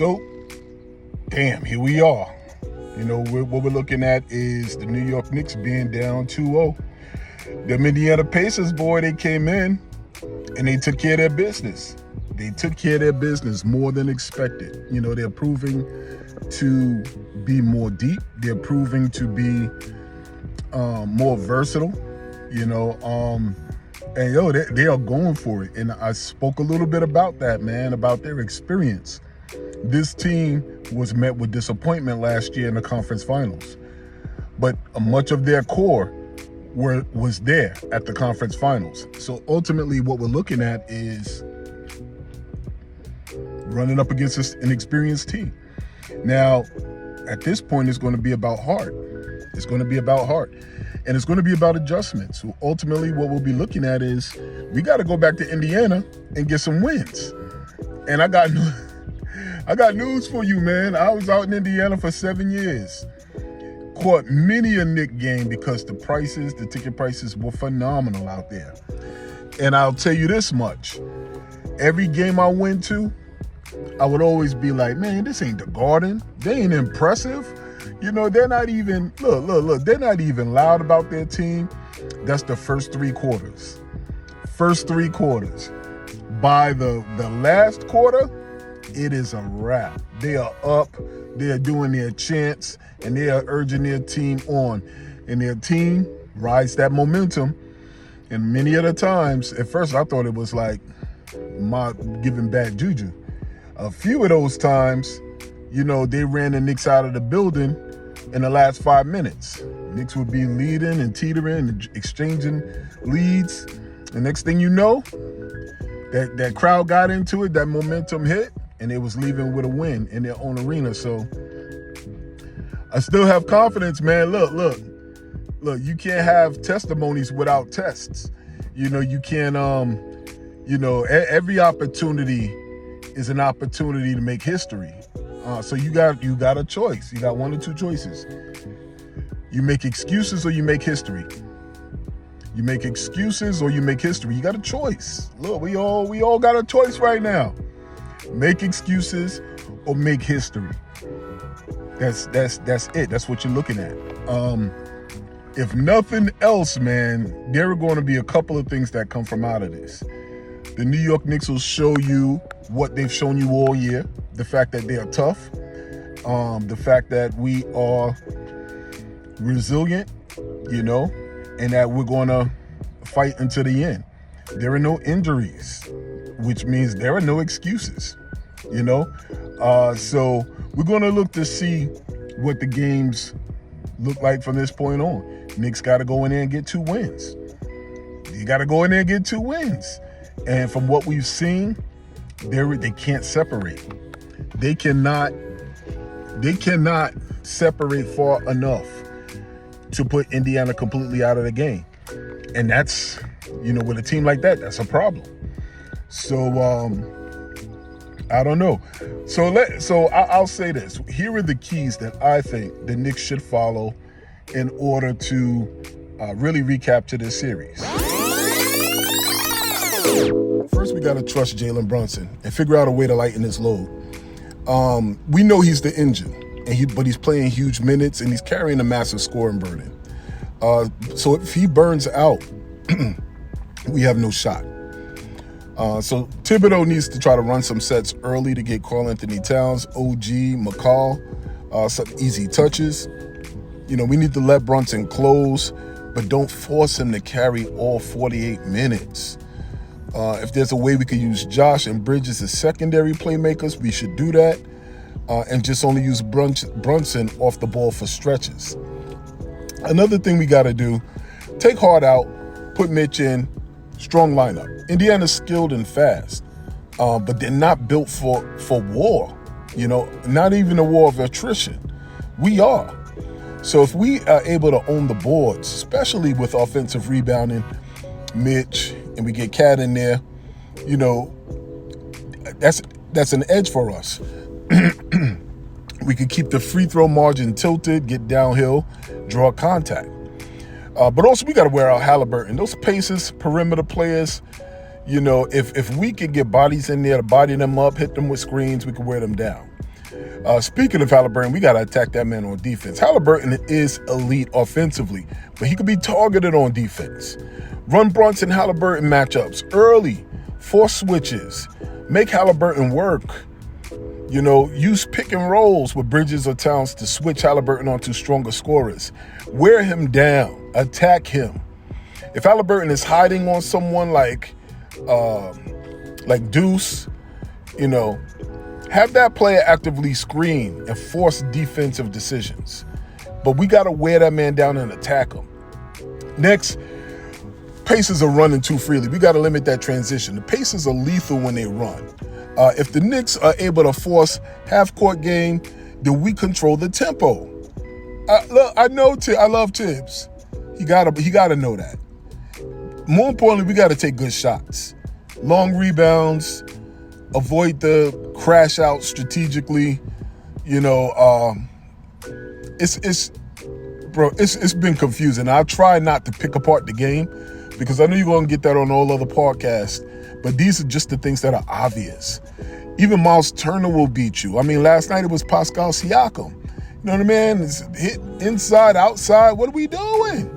So, damn, here we are. What we're looking at is the New York Knicks being down 2-0. The Indiana Pacers, boy, they came in and they took care of their business. They took care of their business more than expected. They're proving to be more deep. They're proving to be more versatile, and they are going for it. And I spoke a little bit about that, man, about their experience. This team was met with disappointment last year in the conference finals, but much of their core was there at the conference finals. So ultimately what we're looking at is running up against an experienced team. Now, at this point, it's going to be about heart. It's going to be about heart. And it's going to be about adjustments. So ultimately, what we'll be looking at is we got to go back to Indiana and get some wins. And I got news for you, man. I was out in Indiana for 7 years. Caught many a Knick game because the ticket prices were phenomenal out there. And I'll tell you this much. Every game I went to, I would always be like, man, this ain't the Garden. They ain't impressive. They're not even, look, they're not even loud about their team. That's the first three quarters. By the last quarter, it is a wrap. They are up, they are doing their chants, and they are urging their team on. And their team rides that momentum. And many of the times, at first I thought it was like my giving bad juju. A few of those times, they ran the Knicks out of the building in the last 5 minutes. Knicks would be leading and teetering and exchanging leads. The next thing you know, that crowd got into it, that momentum hit, and they was leaving with a win in their own arena. So I still have confidence, man. Look, you can't have testimonies without tests. You can't, every opportunity is an opportunity to make history. So you got a choice. You got one or two choices. You make excuses or you make history. You make excuses or you make history. You got a choice. Look, we all got a choice right now. Make excuses or make history. That's it. That's what you're looking at. If nothing else, man, there are going to be a couple of things that come from out of this. The New York Knicks will show you what they've shown you all year. The fact that they are tough. The fact that we are resilient, and that we're going to fight until the end. There are no injuries, which means there are no excuses, So we're going to look to see what the games look like from this point on. Knicks got to go in there and get 2 wins. You got to go in there and get 2 wins. And from what we've seen, they can't separate. They cannot separate far enough to put Indiana completely out of the game. And that's, with a team like that, that's a problem. So, I don't know. So I'll say this. Here are the keys that I think the Knicks should follow in order to really recapture this series. First, we got to trust Jalen Brunson and figure out a way to lighten his load. We know he's the engine, but he's playing huge minutes and he's carrying a massive scoring burden. So if he burns out, we have no shot. So Thibodeau needs to try to run some sets early to get Karl-Anthony Towns, OG, McCall, some easy touches. We need to let Brunson close, but don't force him to carry all 48 minutes. If there's a way we could use Josh and Bridges as secondary playmakers, we should do that, and just only use Brunson off the ball for stretches. Another thing we got to do, take Hart out, put Mitch in, strong lineup. Indiana's skilled and fast, but they're not built for war, not even a war of attrition. We are. So if we are able to own the boards, especially with offensive rebounding, Mitch, and we get Cat in there, that's an edge for us. We could keep the free throw margin tilted, get downhill, draw contact. But also we got to wear out Halliburton. Those Pacers, perimeter players, if we could get bodies in there to body them up, hit them with screens, we could wear them down. Speaking of Halliburton, we got to attack that man on defense. Halliburton is elite offensively, but he could be targeted on defense. Run Brunson Halliburton matchups early, force switches, make Halliburton work. Use pick and rolls with Bridges or Towns to switch Halliburton onto stronger scorers. Wear him down, attack him. If Halliburton is hiding on someone like Deuce, have that player actively screen and force defensive decisions. But we got to wear that man down and attack him. Next, Pacers are running too freely. We got to limit that transition. The Pacers are lethal when they run. If the Knicks are able to force half-court game, then we control the tempo. I love Tibbs. He gotta know that. More importantly, we got to take good shots. Long rebounds, avoid the crash out strategically. It's been confusing. I try not to pick apart the game because I know you're going to get that on all other podcasts, but these are just the things that are obvious. Even Miles Turner will beat you. I mean, last night it was Pascal Siakam. You know what I mean? It's hit inside, outside. What are we doing?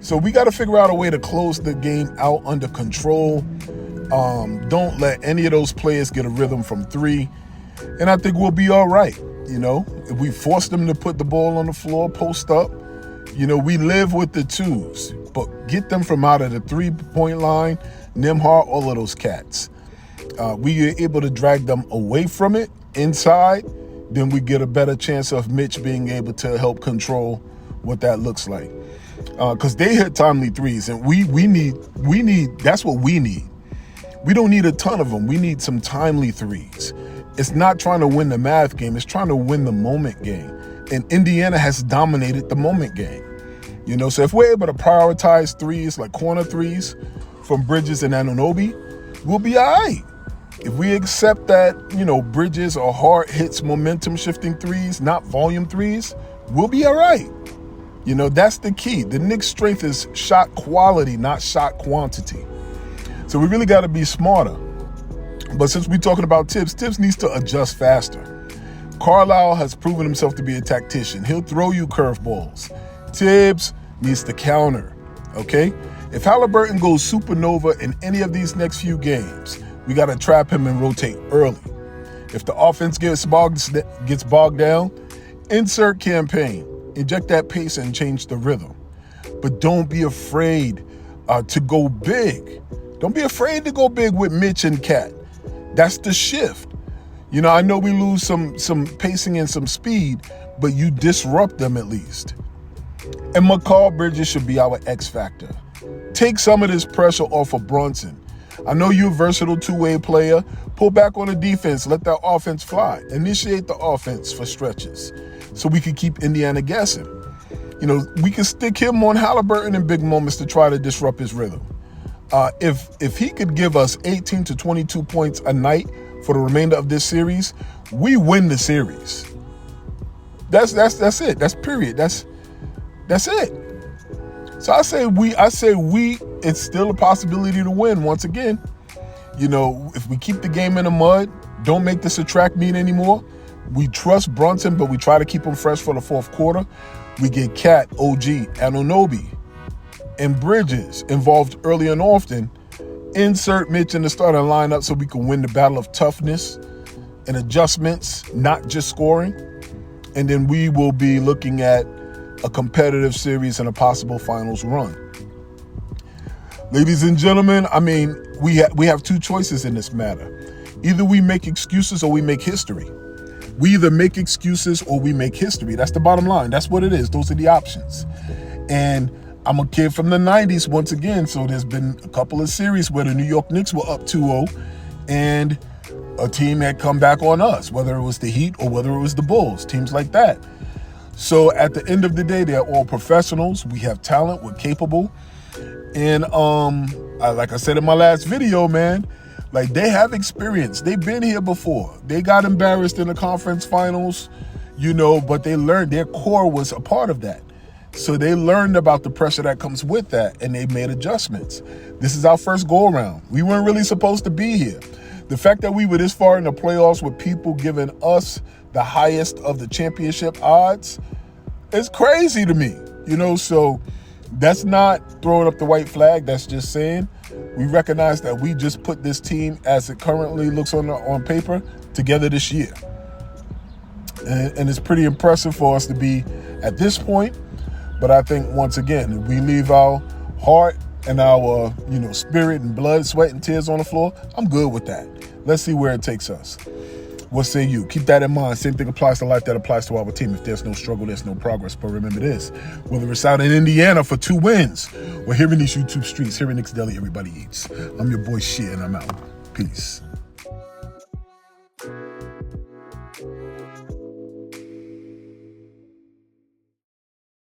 So we got to figure out a way to close the game out under control. Don't let any of those players get a rhythm from three. And I think we'll be all right. If we force them to put the ball on the floor, post up, we live with the twos, but get them from out of the 3-point line, Nembhard, all of those cats. We are able to drag them away from it inside, then we get a better chance of Mitch being able to help control what that looks like. Because they hit timely threes, and we need, that's what we need. We don't need a ton of them. We need some timely threes. It's not trying to win the math game. It's trying to win the moment game. And Indiana has dominated the moment game. So if we're able to prioritize threes, like corner threes from Bridges and Anunoby, we'll be all right. If we accept that, Bridges are hard hits, momentum shifting threes, not volume threes, we'll be all right. That's the key. The Knicks' strength is shot quality, not shot quantity. So we really got to be smarter. But since we're talking about Tibbs needs to adjust faster. Carlisle has proven himself to be a tactician. He'll throw you curveballs. Tibbs needs to counter, okay? If Halliburton goes supernova in any of these next few games, we got to trap him and rotate early. If the offense gets bogged down, insert campaign. Inject that pace and change the rhythm. But don't be afraid to go big. Don't be afraid to go big with Mitch and Cat. That's the shift. I know we lose some pacing and some speed, but you disrupt them at least. And McCall Bridges should be our X factor. Take some of this pressure off of Brunson. I know you're a versatile two-way player. Pull back on the defense. Let that offense fly. Initiate the offense for stretches so we can keep Indiana guessing. We can stick him on Halliburton in big moments to try to disrupt his rhythm. If he could give us 18 to 22 points a night for the remainder of this series, we win the series. That's it. That's period. That's it. So I say we, it's still a possibility to win once again. If we keep the game in the mud, don't make this a track meet anymore. We trust Brunson, but we try to keep him fresh for the fourth quarter. We get Cat, OG, Anunoby, and Bridges involved early and often. Insert Mitch in the starting lineup so we can win the battle of toughness and adjustments, not just scoring. And then we will be looking at a competitive series and a possible finals run. Ladies and gentlemen, we have two choices in this matter. Either we make excuses or we make history. We either make excuses or we make history. That's the bottom line. That's what it is. Those are the options. And I'm a kid from the 90s once again, so there's been a couple of series where the New York Knicks were up 2-0 and a team had come back on us, whether it was the Heat or whether it was the Bulls, teams like that. So at the end of the day, they're all professionals. We have talent. We're capable. And like I said in my last video, man, like they have experience. They've been here before. They got embarrassed in the conference finals, but they learned their core was a part of that. So they learned about the pressure that comes with that, and they made adjustments. This is our first go-around. We weren't really supposed to be here. The fact that we were this far in the playoffs with people giving us the highest of the championship odds is crazy to me. So that's not throwing up the white flag. That's just saying we recognize that we just put this team, as it currently looks on paper, together this year. And it's pretty impressive for us to be at this point. But I think, once again, if we leave our heart and our spirit and blood, sweat, and tears on the floor, I'm good with that. Let's see where it takes us. What say you? Keep that in mind. Same thing applies to life that applies to our team. If there's no struggle, there's no progress. But remember this, whether it's out in Indiana for 2 wins or here in these YouTube streets, here in Knicks Deli, everybody eats. I'm your boy Shea, and I'm out. Peace.